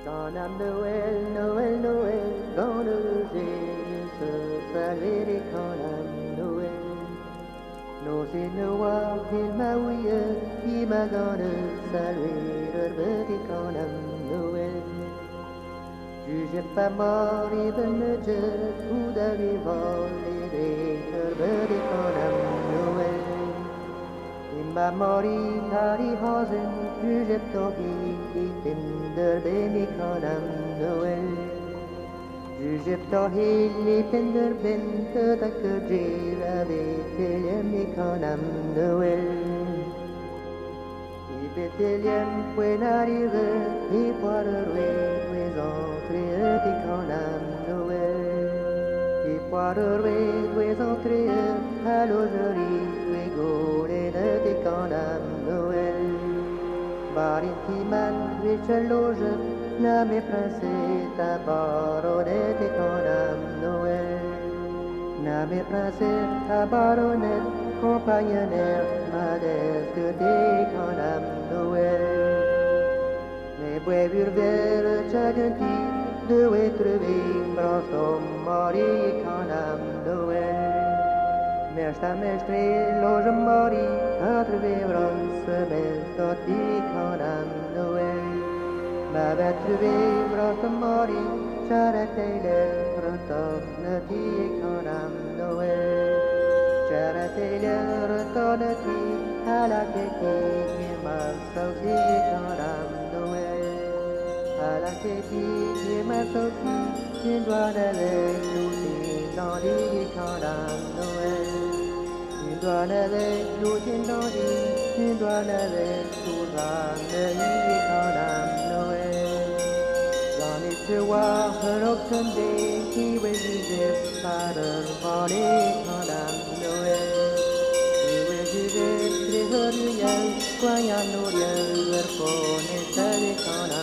Quand à Noël, Noël, Noël, dans le Jésus saluer quand à Noël. Nos Noir, il m'a ouïe, il m'a donné saluer le petit quand à Noël. Jugez pas mort, il veut me dire, où d'aller voler, le petit quand à Noël. Ma mori tari hosen, jugep tohi, tinder beni kanam Noel. Jugep tohi, tinder ben, tak jira betelem kanam Noel. I betelem puen arrive, i poirerwe, les entrées de kanam Noel. I poirerwe, les entrées, à l'augerie, les gaules de kanam Noël. Baritiman, Richel loge, la mes princesse, ta baronette et kanam Noël. La mes princesse, ta baronette, compagnonnaire, modeste des kanam Noël. Les bois verts, chaganti, de trouvé, bransom, mari, kanam Noël. Mesta mestre, loge mori,atre bronze, mestoti kanam Noël. Ma batruve, bronze mori, charate retornati kanam Noël. Charate retornati, à la tête, ma sauci kanam Noël. À la tête, ma sauci, tu dois aller nous dans les kanam Noël. Tu dois aller nous dans les, tu dois aller sous la nuit kanam Noël. J'en ai tu voir un Sunday qui will juger par le volet kanam Noël. Tu will juger les oriels, croyant nos lieux, leur connaître les kanam